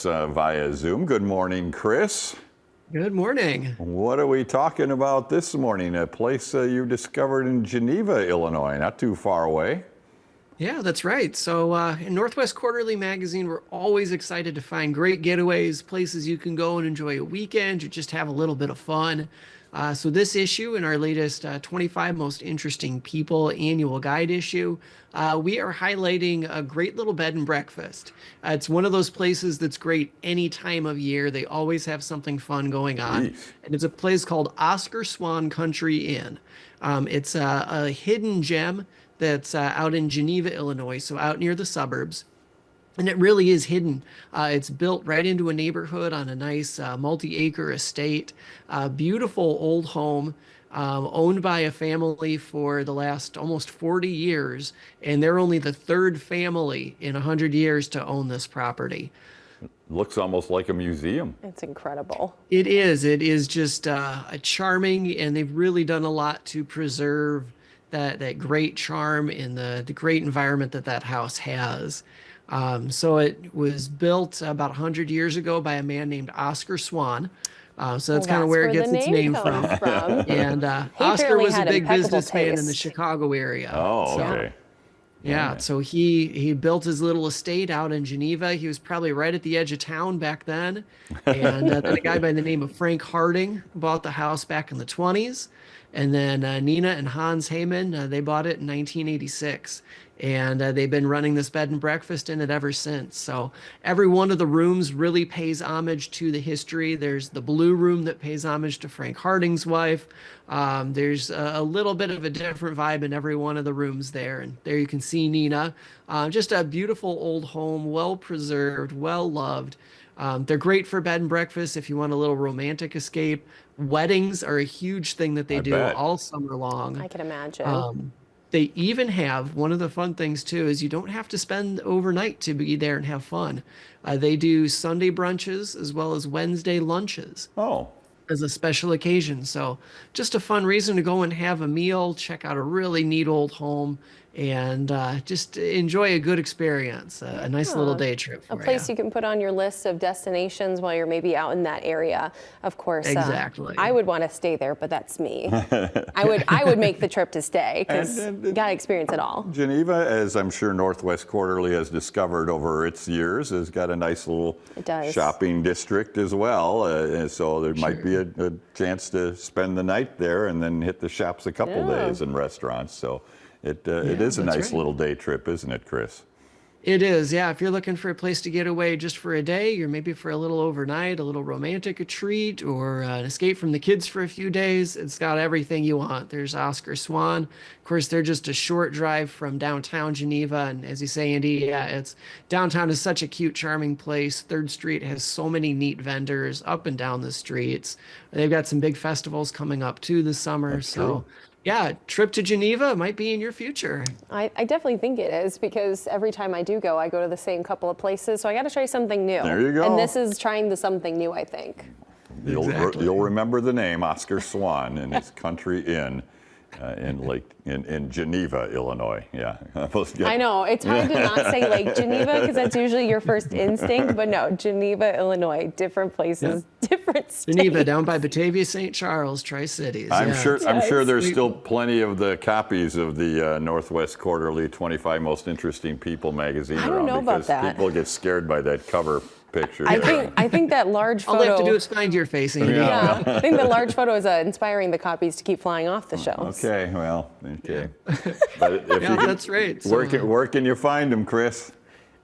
Via Zoom. Good morning, Chris. Good morning. What are we talking about this morning? A place you discovered in Geneva, Illinois, not too far away. Yeah, that's right. So in Northwest Quarterly magazine, we're always excited to find great getaways, places you can go and enjoy a weekend or just have a little bit of fun. So this issue, in our latest 25 Most Interesting People annual guide issue, we are highlighting a great little bed and breakfast. It's one of those places that's great any time of year. They always have something fun going on. Jeez. And it's a place called Oscar Swan Country Inn. It's a hidden gem that's out in Geneva, Illinois, so out near the suburbs. And it really is hidden. It's built right into a neighborhood on a nice multi-acre estate. Beautiful old home owned by a family for the last almost 40 years. And they're only the third family in 100 years to own this property. Looks almost like a museum. It's incredible. It is. It is just a charming, and they've really done a lot to preserve that great charm and the great environment that house has. So it was built about 100 years ago by a man named Oscar Swan. So that's kind of where it gets its name from. And Oscar was a big businessman in the Chicago area. Oh, So, okay. yeah, so he built his little estate out in Geneva. He was probably right at the edge of town back then. And then a guy by the name of Frank Harding bought the house back in the 20s. And then Nina and Hans Heyman, they bought it in 1986. And they've been running this bed and breakfast in it ever since. So every one of the rooms really pays homage to the history. There's the blue room that pays homage to Frank Harding's wife. There's a little bit of a different vibe in every one of the rooms there. And there you can see Nina. Just a beautiful old home, well preserved, well loved. They're great for bed and breakfast if you want a little romantic escape. Weddings are a huge thing that they I do bet. all summer long. I can imagine. They even have, one of the fun things too is you don't have to spend overnight to be there and have fun. They do Sunday brunches as well as Wednesday lunches Oh, as a special occasion. So just a fun reason to go and have a meal, check out a really neat old home, and just enjoy a good experience. A nice little day trip A for place you. you can put on your list of destinations while you're maybe out in that area. Of course, Exactly. I would want to stay there, but that's me. I would make the trip to stay because you got to experience it all. Geneva, as I'm sure Northwest Quarterly has discovered over its years, has got a nice little It does. shopping district as well. And so there might be a chance to spend the night there and then hit the shops a couple Yeah. days and restaurants. So it is a that's nice right. little day trip, isn't it, Chris? It is, yeah. If you're looking for a place to get away just for a day, or maybe for a little overnight, a little romantic treat, or an escape from the kids for a few days, it's got everything you want. There's Oscar Swan. Of course, they're just a short drive from downtown Geneva. And as you say, Andy, yeah, it's downtown is such a cute, charming place. 3rd Street has so many neat vendors up and down the streets. They've got some big festivals coming up too this summer. That's So. true. Yeah, trip to Geneva might be in your future. I definitely think it is because every time I do go, I go to the same couple of places. So I got to try something new. There you go. And this is trying the something new, I think. Exactly. You'll remember the name Oscar Swan and his country inn in Geneva, Illinois. Yeah, I know. It's hard to not say Lake Geneva because that's usually your first instinct. But no, Geneva, Illinois, different places, different states. Geneva, down by Batavia, St. Charles, Tri-Cities. I'm yeah. sure there's We- still plenty of the copies of the Northwest Quarterly 25 Most Interesting People magazine I don't around know about because that. people get scared by that cover picture. I think that large All photo. they have to do is find your face, Andy. Yeah, I think the large photo is inspiring the copies to keep flying off the shelves. Okay, well, okay. But if Yeah, you can that's right. So, where can you find them, Chris?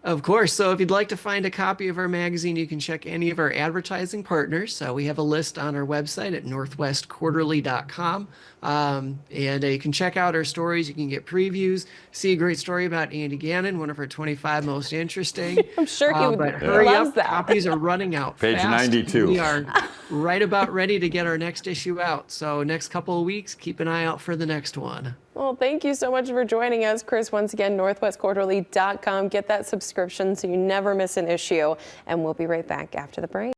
of course. So if you'd like to find a copy of our magazine, you can check any of our advertising partners. We have a list on our website at northwestquarterly.com. And you can check out our stories. You can get previews, see a great story about Andy Gannon, one of our 25 most interesting. I'm sure he would But hurry loves up, that. copies are running out Page fast. 92. We are right about ready to get our next issue out. So next couple of weeks, keep an eye out for the next one. Well, thank you so much for joining us, Chris. Once again, northwestquarterly.com. Get that subscription so you never miss an issue. And we'll be right back after the break.